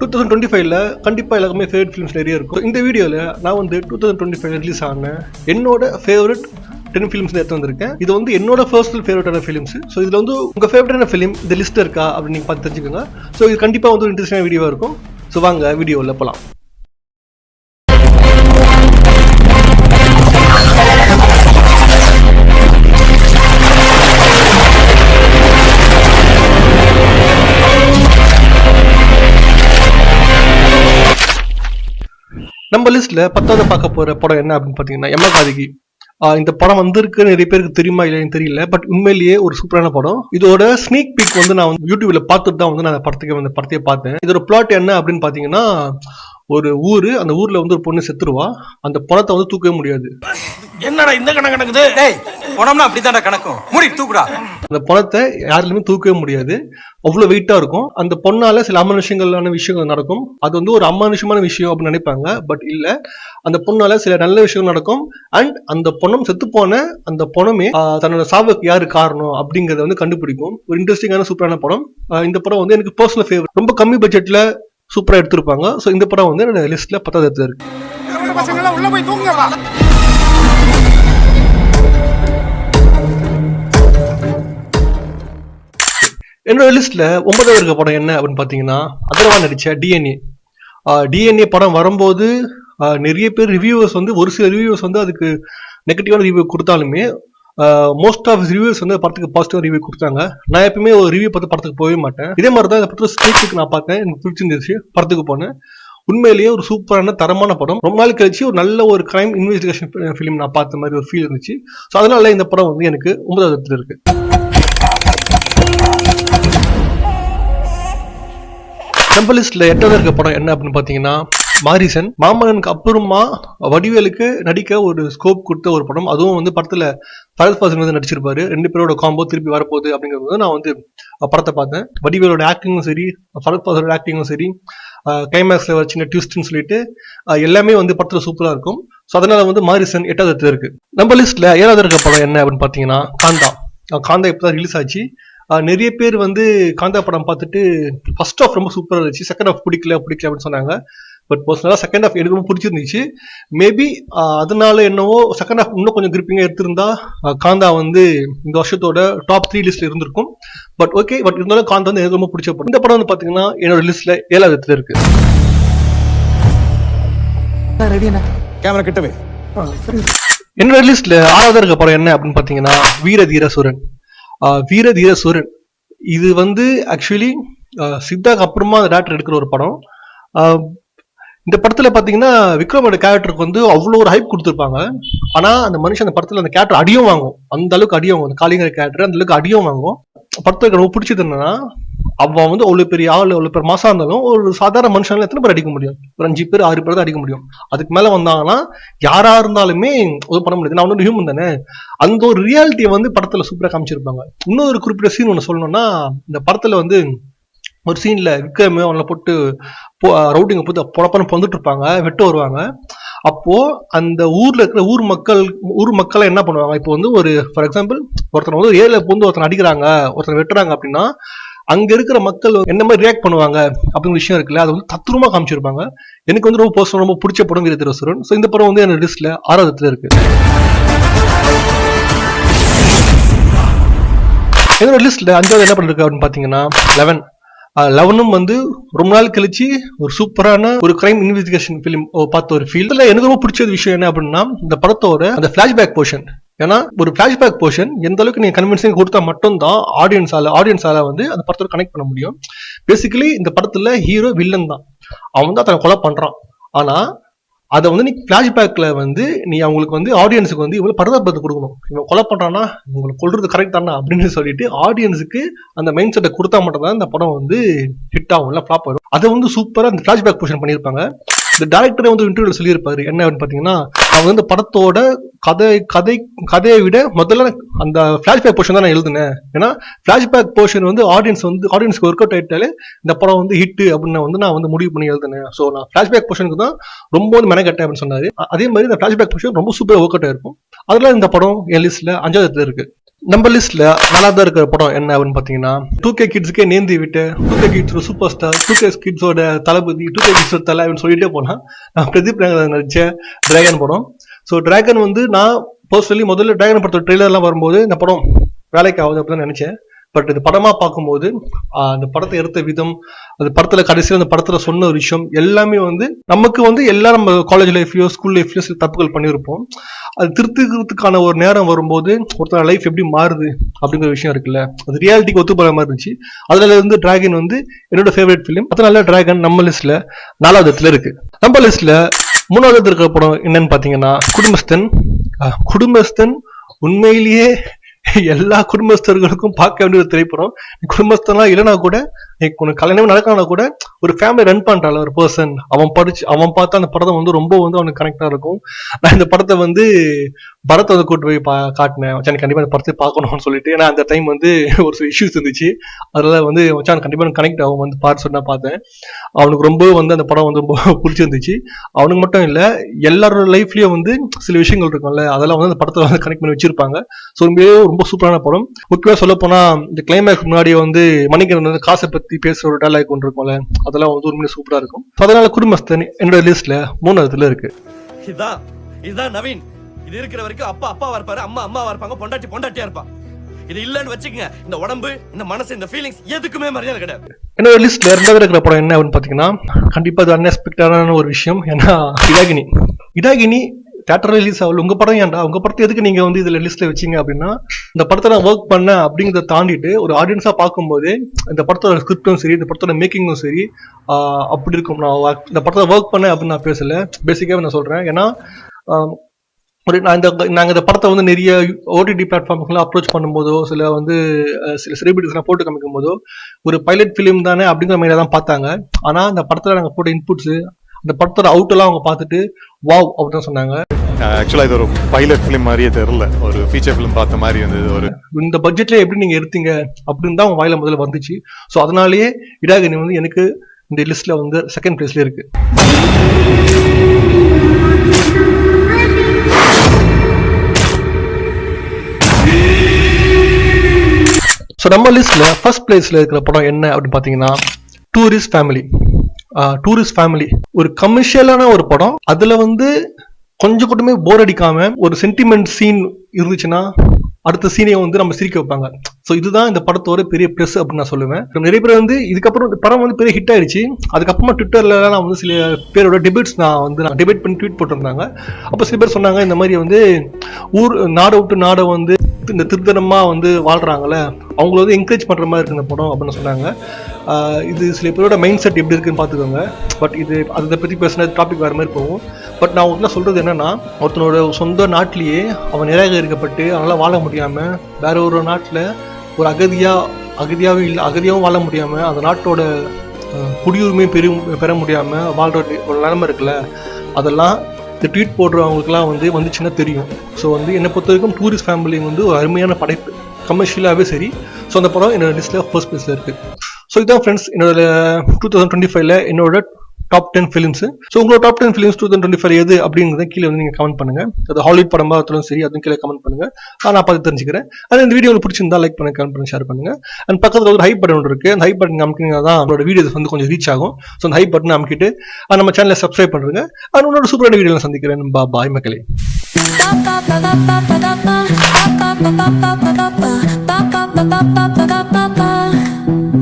2025ல கண்டிப்பா எல்லாருக்குமே favourite films நிறைய இருக்கும். இந்த வீடியோல நான் வந்து 2025 ரிலீஸ் ஆன என்னோட ஃபேவரட் 10 ஃபிலிம்ஸ் எடுத்து வந்திருக்கேன். இது வந்து என்னோட பர்சனல் ஃபேவரட்டான ஃபிலிம்ஸ். ஸோ இதுல வந்து உங்க ஃபேவரட்டான ஃபிலிம் இந்த லிஸ்ட் இருக்கா அப்படின்னு நீங்க பார்த்து தெரிஞ்சுக்கோங்க. ஸோ இது கண்டிப்பா வந்து ஒரு இன்ட்ரெஸ்டிங்கான வீடியோவா இருக்கும். ஸோ வாங்க வீடியோவில் போகலாம். நம்ம லிஸ்ட்ல 10வது பார்க்க போற படம் என்ன அப்படின்னு பாத்தீங்கன்னா யமகாதகி. இந்த படம் வந்திருக்கு நிறைய பேருக்கு தெரியுமா இல்லைன்னு தெரியல. பட் உண்மையிலேயே ஒரு சூப்பரான படம். இதோட ஸ்னீக் பீக் வந்து நான் வந்து யூடியூப்ல பார்த்துட்டு தான் வந்து நான் படத்தையே பார்த்தேன். இதோட பிளாட் என்ன அப்படின்னு பாத்தீங்கன்னா, ஒரு ஊரு, அந்த ஊர்ல வந்து ஒரு பொண்ணு செத்துருவா. அந்த பணத்தை வந்து தூக்கவே முடியாது. என்னடா இந்த கணக்கு நடக்குது? டேய் பணம்னா அப்படிதான்டா கணக்கும். மூடி தூக்குடா. அந்த பணத்தை யாராலுமே தூக்கவே முடியாது. அவ்வளவு வெயிட்டா இருக்கும். அந்த பொண்ணால சில அமானுஷங்களான விஷயங்கள் நடக்கும். அது வந்து ஒரு அமானுஷமான விஷயம் அப்படின்னு நினைப்பாங்க. பட் இல்ல, அந்த பொண்ணால சில நல்ல விஷயங்கள் நடக்கும். அண்ட் அந்த பொண்ணும் செத்து போன அந்த பொண்ணமே தன்னோட சாவுக்கு யாரு காரணம் அப்படிங்கறத வந்து கண்டுபிடிக்கும். ஒரு இன்ட்ரெஸ்டிங்கான சூப்பரான படம். இந்த படம் வந்து எனக்கு பர்சனல் ஃபேவரட். ரொம்ப கம்மி பட்ஜெட்ல சூப்பரா எடுத்திருப்பாங்க. சோ இந்த படம் வந்து என்னோட லிஸ்ட்ல 10வது இடத்துல இருக்கு. உள்ள போய் தூங்குங்கப்பா. என்னோட லிஸ்ட்ல 9வது இருக்க படம் என்ன அப்படின்னு பாத்தீங்கன்னா, அதர்வா நடிச்ச டிஎன்ஏ. டிஎன்ஏ படம் வரும்போது நிறைய பேர் ரிவ்யூவர்ஸ் வந்து ஒரு சில ரிவ்யூவர்ஸ் வந்து அதுக்கு நெகட்டிவான ரிவ்யூ கொடுத்தாலுமே மோஸ்ட் ஆஃப் ரிவ்யூவர்ஸ் வந்து படத்துக்கு பாசிட்டிவ் ரிவ்யூ கொடுத்தாங்க. நான் எப்பவுமே ஒரு ரிவ்யூ பார்த்து படத்துக்கு போகவே மாட்டேன். இதே மாதிரி தான் இந்த படத்துல ஸ்பீச்சுக்கு நான் பார்த்தேன், எனக்கு பிடிச்சிருந்துச்சு, படத்துக்கு போனேன். உண்மையிலேயே ஒரு சூப்பரான தரமான படம். ரொம்ப நாள் கழிச்சு ஒரு நல்ல ஒரு கிரைம் இன்வெஸ்டிகேஷன் ஃபிலிம் நான் பார்த்த மாதிரி ஒரு ஃபீல் இருந்துச்சு. ஸோ அதனால இந்த படம் வந்து எனக்கு 9வது இடத்துல இருக்கு. நம்ம லிஸ்ட்ல 8வது இருக்க படம் என்ன அப்படின்னு பாத்தீங்கன்னா மாரிசன். மாமன்னனுக்கு அப்புறமா வடிவேலுக்கு நடிக்க ஒரு ஸ்கோப் கொடுத்த ஒரு படம். அதுவும் வந்து படத்துல ஃபஹத் ஃபாசில் வந்து நடிச்சிருப்பாரு. 2 பேரோட காம்போ திருப்பி வரப்போகுது அப்படிங்கிறது நான் வந்து படத்தை பார்த்தேன். வடிவேலோட ஆக்டிங்கும் சரி, ஃபஹத் ஃபாசிலோட ஆக்டிங்கும் சரி, கிளைமேக்ஸ்ல ஒரு சின்ன ட்விஸ்ட்னு சொல்லிட்டு எல்லாமே வந்து படத்துல சூப்பரா இருக்கும். ஸோ அதனால வந்து மாரிசன் 8வது இடத்துல இருக்கு. நம்ம லிஸ்ட்ல 7வது இருக்க படம் என்ன அப்படின்னு பாத்தீங்கன்னா காந்தா. காந்தா இப்பதான் ரிலீஸ் ஆச்சு. நிறைய பேர் வந்து காந்தா படம் பார்த்துட்டு ஃபர்ஸ்ட் ஹாஃப் ரொம்ப சூப்பரா இருந்துச்சு, செகண்ட் ஹாஃப் பிடிக்கல அப்படின்னு சொன்னாங்க. பட் பர்சனலா செகண்ட் ஹாஃப் எனக்கு ரொம்ப பிடிச்சிருந்துச்சு. மேபி அதனால என்னவோ செகண்ட் ஹாஃப் இன்னும் கொஞ்சம் கிரிப்பிங்கா எடுத்திருந்தா காந்தா வந்து இந்த வருஷத்தோட டாப் 3 லிஸ்ட்ல இருந்திருக்கும். பட் ஓகே, பட் இருந்தாலும் காந்தா வந்து எனக்கு ரொம்ப பிடிச்ச படம். இந்த படம் வந்து பாத்தீங்கன்னா என்னோட லிஸ்ட்ல 7வது இடத்துல இருக்கு. என்னோட லிஸ்ட்ல 6வது இருக்க படம் என்ன அப்படின்னு பாத்தீங்கன்னா வீரதீர சூரன். வீரதீர சூரன் இது வந்து ஆக்சுவலி சித்தாக்கு அப்புறமா அந்த டேரக்டர் எடுக்கிற ஒரு படம். இந்த படத்துல பாத்தீங்கன்னா விக்ரமோட கேரக்டருக்கு வந்து அவ்வளவு ஒரு ஹைப் கொடுத்துருப்பாங்க. ஆனா அந்த மனுஷன் அந்த படத்துல அந்த கேரக்டர் அடியும் வாங்கும். அந்த அளவுக்கு அடியும் வாங்கும். அந்த காளிங்கிற கேரக்டர் அந்த அளவுக்கு அடியும் வாங்கும். படத்துக்கு ரொம்ப பிடிச்சது என்னன்னா, அவன் வந்து அவ்வளவு பெரிய ஆள், அவ்வளவு பெரிய மாசா இருந்தாலும் ஒரு சாதாரண மனுஷனால எத்தனை பேர் அடிக்க முடியும்? ஒரு 5 பேர் 6 பேர் தான் அடிக்க முடியும். அதுக்கு மேல வந்தாங்கன்னா யாரா இருந்தாலுமே ஒன்றும் பண்ண முடியாது. நான் வந்து ஹியூமன் தானே. அந்த ஒரு ரியாலிட்டியை வந்து படத்துல சூப்பரா காமிச்சிருப்பாங்க. இன்னொரு குறிப்பிட்ட சீன் ஒண்ணு சொல்லணும்னா, இந்த படத்துல வந்து ஒரு சீன்ல விக்ரம் அவனை போட்டு ரவுட்டிங்க போட்டு பொழப்பன்னு வந்துட்டு இருப்பாங்க, வெட்ட வருவாங்க. அப்போ அந்த ஊர்ல இருக்கிற ஊர் மக்கள் என்ன பண்ணுவாங்க? இப்போ வந்து ஒரு ஃபார் எக்ஸாம்பிள் ஒருத்தனை வந்து ஏரியில வந்து ஒருத்தனை அடிக்கிறாங்க, ஒருத்தனை வெட்டுறாங்க அப்படின்னா அங்க இருக்கிற மக்கள் என்ன மாதிரி ரியாக்ட் பண்ணுவாங்க அப்படிங்கிற விஷயம் இருக்குல்ல, அது வந்து தத்ரூபமா காமிச்சிருப்பாங்க. எனக்கு வந்து ரொம்ப பர்சனல் ரொம்ப பிடிச்ச படம் வீரதீர சூரன். ஸோ இந்த படம் வந்து என்னோட லிஸ்ட்ல 6வது இடத்துல இருக்கு. என்னோட லிஸ்ட்ல 5வது என்ன பண்ணிருக்கு அப்படின்னு பாத்தீங்கன்னா 11 வந்து ரொம்ப நாள் கழிச்சு ஒரு சூப்பரான ஒரு கிரைம் இன்வெஸ்டிகேஷன் பிலிம் பார்த்த ஒரு ஃபீல். எனக்கு ரொம்ப பிடிச்ச விஷயம் என்ன அப்படின்னா, இந்த படத்தோட அந்த பிளாஷ்பேக் போர்ஷன். ஏன்னா ஒரு பிளாஷ்பேக் போர்ஷன் எந்த அளவுக்கு நீங்க கன்வின்சிங் கொடுத்தா மட்டும்தான் ஆடியன்ஸால வந்து அந்த படத்தோட கனெக்ட் பண்ண முடியும். பேசிக்கலி இந்த படத்துல ஹீரோ வில்லன் தான், அவன் வந்து அதை கொலை பண்றான். ஆனா அதை வந்து நீ பிளாஷ்பேக்ல வந்து நீ அவங்களுக்கு வந்து ஆடியன்ஸுக்கு வந்து இவ்வளவு பரதாபத்தை கொடுக்கணும். இவன் கொலை பண்றான்னா உங்களுக்கு கொல்றது கரெக்ட் தானா அப்படின்னு சொல்லிட்டு ஆடியன்ஸுக்கு அந்த மைண்ட் செட்டை கொடுத்தா மட்டும் தான் இந்த படம் வந்து ஹிட் ஆகும், இல்ல ஃபிளாப் ஆகும். அதை வந்து சூப்பரா அந்த பிளாஷ்பேக் போர்ஷன் பண்ணியிருப்பாங்க. இந்த டைரக்டரே வந்து இன்டர்வியூல சொல்லியிருப்பாரு என்ன அப்படின்னு பாத்தீங்கன்னா, அவங்க வந்து படத்தோட கதையை விட முதல்ல அந்த பிளாஷ்பேக் போர்ஷன் தான் நான் எழுதுனேன். ஏன்னா பிளாஷ்பேக் போர்ஷன் வந்து ஆடியன்ஸ்க்கு ஒர்க் அவுட் ஆயிட்டாலே இந்த படம் வந்து ஹிட் அப்படின்னு வந்து நான் வந்து முடிவு பண்ணி எழுதுனேன். ஸோ நான் பிளாஷ்பேக் போர்ஷனுக்கு தான் ரொம்ப வந்து மெனக்கட்டேன் அப்படின்னு சொன்னாரு. அதே மாதிரி இந்த பிளாஷ்பேக் போர்ஷன் ரொம்ப சூப்பரா ஒர்க் அவுட் ஆயிருக்கும். அதனால இந்த படம் என் லிஸ்ட்ல 5வது இடத்துல இருக்கு. நம்ம லிஸ்ட்ல நல்லா தான் இருக்கிற படம் என்ன அப்படின்னு பாத்தீங்கன்னா 2K கிட்ஸ்க்கே நேர்ந்து விட்டு 2K kids super star 2K கிட்ஸோட தளபதி 2K கிட்ஸோட தலை அப்படின்னு சொல்லிட்டே போனா பிரதீப் ரங்கநாதன் நடிச்ச டிராகன் படம். ஸோ டிராகன் வந்து நான் பர்சனலி முதல்ல டிராகன் படத்தோட ட்ரெய்லர் எல்லாம் வரும்போது இந்த படம் வேலைக்கு ஆகுது அப்படின்னு நினைச்சேன். பட் இது படமா பார்க்கும்போது அந்த படத்தை எடுத்த விதம், அந்த படத்துல கடைசியில் அந்த படத்துல சொன்ன ஒரு விஷயம் எல்லாமே வந்து நமக்கு வந்து எல்லாம் நம்ம காலேஜ் லைஃப்லயோ ஸ்கூல் லைஃப்லயோ சில தப்புகள் பண்ணியிருப்போம். அது திருத்துக்கிறதுக்கான ஒரு நேரம் வரும்போது ஒருத்தர் லைஃப் எப்படி மாறுது அப்படிங்கிற விஷயம் இருக்குல்ல, அது ரியாலிட்டிக்கு ஒத்து போற மாதிரி இருந்துச்சு. அதுல இருந்து டிராகன் வந்து என்னோட ஃபேவரட் ஃபிலிம். அதனால டிராகன் நம்ம லிஸ்ட்ல 4வது இடத்துல இருக்கு. நம்ம லிஸ்ட்ல 3வது இருக்கிற படம் என்னன்னு பாத்தீங்கன்னா குடும்பஸ்தன். குடும்பஸ்தன் உண்மையிலேயே எல்லா குடும்பஸ்தர்களுக்கும் பார்க்க வேண்டிய ஒரு திரைப்படம். குடும்பஸ்தன்லாம் இல்லைனா கூட உனக்கு கல்யாணம் நடக்கணும்னா கூட ஒரு ஃபேமிலி ரன் பண்றாள் ஒரு பர்சன், அவன் பார்த்தா அந்த படத்தை வந்து ரொம்ப வந்து அவனுக்கு கனெக்டா இருக்கும். நான் இந்த படத்தை வந்து படத்தை வந்து கூட்டு போய் காட்டினேன், மச்சான் கண்டிப்பா இந்த படத்தை பார்க்கணும்னு சொல்லிட்டு. ஏன்னா அந்த டைம் வந்து ஒரு சில இஷ்யூஸ் இருந்துச்சு, அதனால வந்து மச்சான் கண்டிப்பா கனெக்ட் ஆகும் வந்து பார்த்து சொன்னா பார்த்தேன். அவனுக்கு ரொம்ப வந்து அந்த படம் வந்து ரொம்ப பிடிச்சிருந்துச்சு. அவனுக்கு மட்டும் இல்ல, எல்லாரோட லைஃப்லயும் வந்து சில விஷயங்கள் இருக்கும்ல, அதெல்லாம் வந்து அந்த படத்தை வந்து கனெக்ட் பண்ணி வச்சிருப்பாங்க. ஸோ ரொம்ப சூப்பரான படம். முக்கியமா சொல்ல போனா இந்த கிளைமேக்ஸ் முன்னாடியே வந்து மணிகண்டன் வந்து காசை பத்தி பேசுற ஒரு டைலாக் ஒன்று இருக்கும்ல, அதெல்லாம் வந்து உண்மையிலே சூப்பரா இருக்கும். அதனால குடும்பஸ்தன் என்னோட லிஸ்ட்ல 3வது இருக்கு. இதுதான் நவீன். இது இருக்கிற வரைக்கும் அப்பா அப்பாவா இருப்பாரு, அம்மா அம்மாவா இருப்பாங்க, பொண்டாட்டி பொண்டாட்டியா இருப்பா. இது இல்லன்னு வச்சுக்கங்க, இந்த உடம்பு, இந்த மனசு, இந்த ஃபீலிங்ஸ் எதுக்குமே மரியாதை கிடையாது. என்னோட லிஸ்ட்ல 2வது இருக்கிற படம் என்ன அப்படின்னு பாத்தீங்கன்னா கண்டிப்பா அது அன்எக்ஸ்பெக்டடான ஒரு விஷயம். ஏன்னா இடாகினி தியேட்டர் ரிலீஸ் ஆகல. உங்க படம் ஏன்டா, உங்க படத்தை எதுக்கு நீங்க வந்து இதுல லிஸ்ட்ல வச்சீங்க அப்படின்னா, இந்த படத்தை நான் ஒர்க் பண்ணேன் அப்படிங்கிறத தாண்டிட்டு ஒரு ஆடியன்ஸா பார்க்கும்போது இந்த படத்தோட ஸ்கிரிப்டும் சரி, இந்த படத்தோட மேக்கிங்கும் சரி அப்படி இருக்கும். நான் இந்த படத்தை ஒர்க் பண்ணேன் அப்படின்னு நான் பேசல, பேசிக்காவே நான் சொல்றேன். ஏன்னா நாங்க இந்த படத்தை வந்து நிறைய ஓடிடி பிளாட்ஃபார்ம்ஸ்லாம் அப்ரோச் பண்ணும்போதோ சில செலிபிரிட்டிஸ்லாம் போட்டு காமிக்கும் போதோ ஒரு பைலட் ஃபிலிம் தானே அப்படிங்கிற மாதிரி தான் பார்த்தாங்க. ஆனா இந்த படத்துல நாங்க போட்ட இன்புட்ஸ், இந்த படத்தோட அவுட் எல்லாம் அவங்க பார்த்துட்டு வாவ் அப்படின்னு சொன்னாங்க. ஆக்சுவலா இது ஒரு பைலட் ஃபிலிம் மாதிரியே தெரியல, ஒரு ஃபீச்சர் ஃபிலிம் பார்த்த மாதிரி இருந்தது. ஒரு இந்த பட்ஜெட்ல எப்படி நீங்க எடுத்தீங்க அப்படின்னு தான் அவங்க வாயில முதல்ல வந்துச்சு. ஸோ அதனாலேயே இடாகினி வந்து எனக்கு இந்த லிஸ்ட்ல வந்து 2nd பிளேஸ்ல இருக்கு. ஸோ நம்ம லிஸ்ட்ல 1st பிளேஸ்ல இருக்கிற படம் என்ன அப்படின்னு பாத்தீங்கன்னா டூரிஸ்ட் ஃபேமிலி. ஒரு கமர்ஷியலான ஒரு படம். அதுல வந்து கொஞ்சம் கூடமே போர் அடிக்காம ஒரு சென்டிமெண்ட் சீன் இருந்துச்சுன்னா அடுத்த சீனையை வந்து நம்ம சிரிக்க வைப்பாங்க. ஸோ இதுதான் இந்த படத்தோட பெரிய ப்ளஸ் அப்படின்னு நான் சொல்லுவேன். நிறைய பேர் வந்து இதுக்கப்புறம் படம் வந்து பெரிய ஹிட் ஆயிடுச்சு. அதுக்கப்புறமா ட்விட்டர்ல நான் வந்து சில பேரோட டிபேட்ஸ் நான் டிபேட் பண்ணி ட்வீட் போட்டிருந்தாங்க. அப்போ சில பேர் சொன்னாங்க இந்த மாதிரி வந்து நாடை விட்டு நாடை வந்து இந்த திருத்தனமா வந்து வாழ்றாங்கல்ல, அவங்கள வந்து என்கரேஜ் பண்ற மாதிரி இருக்கு இந்த படம் அப்படின்னு சொன்னாங்க. இது சில பேரோட மைண்ட் செட் எப்படி இருக்குன்னு பாத்துக்கோங்க. பட் இது அதை பத்தி பேசின டாபிக் வேற மாதிரி போகும். பட் நான் உங்களுக்கு சொல்றது என்னன்னா, ஒருத்தனோட சொந்த நாட்டிலேயே அவன் நிராகரிக்கப்பட்டு அவனால வாழ முடியாம வேற ஒரு நாட்டுல ஒரு அகதியாவும் வாழ முடியாம அந்த நாட்டோட குடியுரிமை பெற முடியாம வாழ்ற ஒரு நிலைமை இருக்குல்ல, அதெல்லாம் இந்த ட்வீட் போடுறவங்களுக்குலாம் வந்துச்சுன்னா தெரியும். ஸோ வந்து என்னை பொறுத்த வரைக்கும் டூரிஸ்ட் ஃபேமிலி வந்து ஒரு அருமையான படைப்பு, கமர்ஷியலாகவே சரி. ஸோ அந்த படம் என்னோட லிஸ்ட்ல 1st பிளேஸ்ல இருக்கு. ஸோ இதுதான் ஃப்ரெண்ட்ஸ் என்னோட 2025ல என்னோட டாப் 10 ஃபிலிம்ஸ். ஸோ உங்களோட டாப் 10 ஃபிலிம்ஸ் 2025 எது அப்படிங்கிறத கீழே வந்து நீங்க கமெண்ட் பண்ணுங்க. அது ஹாலிவுட் படமா இருந்தாலும் சரி, அதுவும் கீழே கமெண்ட் பண்ணுங்க. நான் பார்த்து தெரிஞ்சுக்கிறேன். அது இந்த வீடியோ உங்களுக்கு பிடிச்சிருந்தா லைக் பண்ணுங்க, கமெண்ட் பண்ணுங்க, ஷேர் பண்ணுங்க. அண்ட் பக்கத்துல ஒரு ஹைப் பட்டன் இருக்கு. அந்த ஹைப் பட்டன் அமுக்கினா தான் நம்மளோட வீடியோஸ் வந்து கொஞ்சம் ரீச் ஆகும். ஸோ அந்த ஹைப் பட்டன் அமுக்கிட்டு நம்ம சேனலை சப்ஸ்கிரைப் பண்ணுங்க. அது உங்களோட சூப்பரான வீடியோல சந்திக்கிறேன். பாய் மக்களே.